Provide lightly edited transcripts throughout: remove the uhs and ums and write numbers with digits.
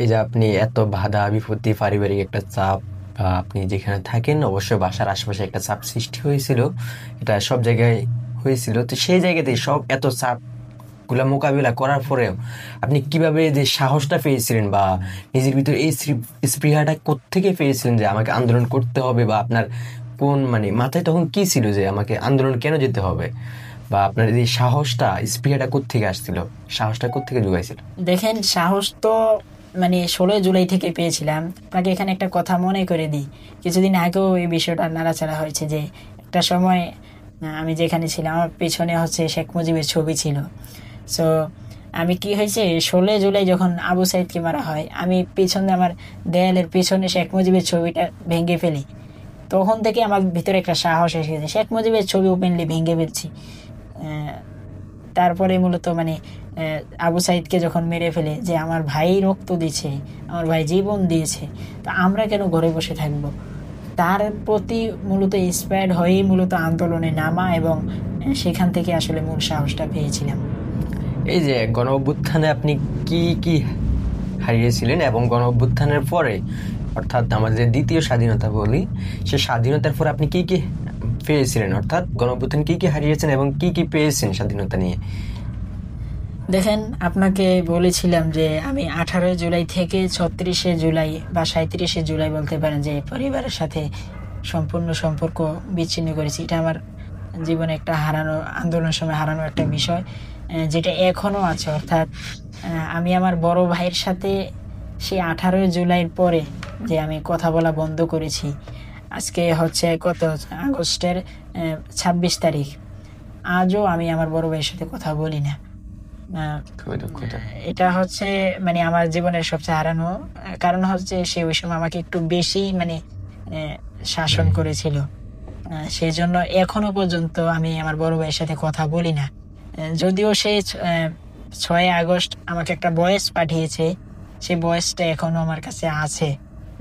এই যে আপনি এত বাধা বিপত্তি, পারিবারিক একটা চাপ, বা আপনি যেখানে থাকেন অবশ্যই বাসার আশেপাশে একটা চাপ সৃষ্টি হয়েছিল, এটা সব জায়গায় হয়েছিল। তো সেই জায়গাতে সব এত চাপ গুলা মোকাবিলা করার পরেও আপনি কিভাবে যে সাহসটা পেয়েছিলেন, বা নিজের ভিতরে এই স্পৃহাটা কোত্থেকে পেয়েছিলেন যে আমাকে আন্দোলন করতে হবে, বা আপনার কোন মানে মাথায় তখন কি ছিল যে আমাকে আন্দোলন কেন যেতে হবে, বা আপনার এই সাহসটা স্পৃহাটা কোত্থেকে আসছিল, সাহসটা কোত্থেকে জোগাইছিল? দেখেন, সাহস তো 16 জুলাই থেকে পেয়েছিলাম। আপনাকে এখানে একটা কথা মনে করে দিই, কিছুদিন আগেও এই বিষয়টা নাড়াচাড়া হয়েছে যে একটা সময় আমি যেখানে ছিলাম আমার পেছনে শেখ মুজিবের ছবি ছিল। সো আমি কি হয়েছে, 16 জুলাই যখন আবু সাইদকে মারা হয়, আমি পেছনে আমার দেয়ালের পেছনে শেখ মুজিবের ছবিটা ভেঙে ফেলি। তখন থেকে আমার ভিতরে একটা সাহস এসেছে, শেখ মুজিবের ছবি ওপেনলি ভেঙে ফেলছি। তারপরে মূলত আবু সাইদকে যখন মেরে ফেলে, যে আমার ভাই রক্ত দিয়েছে, আমার ভাই জীবন দিয়েছে, তো আমরা কেন ঘরে বসে থাকবো, তার প্রতি মূলত ইন্সপায়ার্ড হয়েই মূলত আন্দোলনে নামা, এবং সেখান থেকে আসলে মূল সাহসটা পেয়েছিলাম। এই যে গণ অভ্যুত্থানে আপনি কি কি হারিয়েছিলেন, এবং গণ অভ্যুত্থানের পরে, অর্থাৎ আমাদের দ্বিতীয় স্বাধীনতা বলি, সে স্বাধীনতার পর আপনি কি কি পেয়েছিলেন, অর্থাৎ গণ অভ্যুত্থান কি কি হারিয়েছেন এবং কি কি পেয়েছেন স্বাধীনতা নিয়ে? দেখেন, আপনাকে বলেছিলাম যে আমি 18 জুলাই থেকে 36 জুলাই বা 37 জুলাই বলতে পারেন যে পরিবারের সাথে সম্পূর্ণ সম্পর্ক বিচ্ছিন্ন করেছি। এটা আমার জীবনে একটা হারানো, আন্দোলনের সময় হারানো একটা বিষয়, যেটা এখনও আছে। অর্থাৎ আমি আমার বড় ভাইয়ের সাথে সেই 18 জুলাইয়ের পরে যে আমি কথা বলা বন্ধ করেছি। আজকে কত, আগস্টের 26 তারিখ, আজও আমি আমার বড় ভাইয়ের সাথে কথা বলি না। খুবই দুঃখজনক। এটা আমার জীবনের সবচেয়ে হারানো কারণ সে ওই সময় আমাকে একটু বেশি শাসন করেছিল। সেই জন্য এখনো পর্যন্ত আমি আমার বড় ভাইয়ের সাথে কথা বলি না। যদিও সে 6 আগস্ট আমাকে একটা ভয়েস পাঠিয়েছে, সেই ভয়েসটা এখনো আমার কাছে আছে,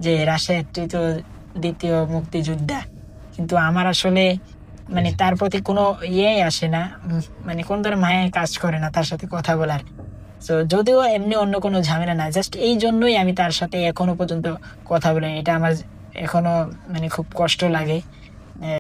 যে রাশিয়ার দ্বিতীয় মুক্তিযোদ্ধা। কিন্তু আমার আসলে তার প্রতি কোনো আসে না, কোন ধরনের মায়া কাজ করে না তার সাথে কথা বলার। তো যদিও এমনি অন্য কোনো ঝামেলা না, জাস্ট এই জন্যই আমি তার সাথে এখনো পর্যন্ত কথা বলি। এটা আমার এখনো খুব কষ্ট লাগে।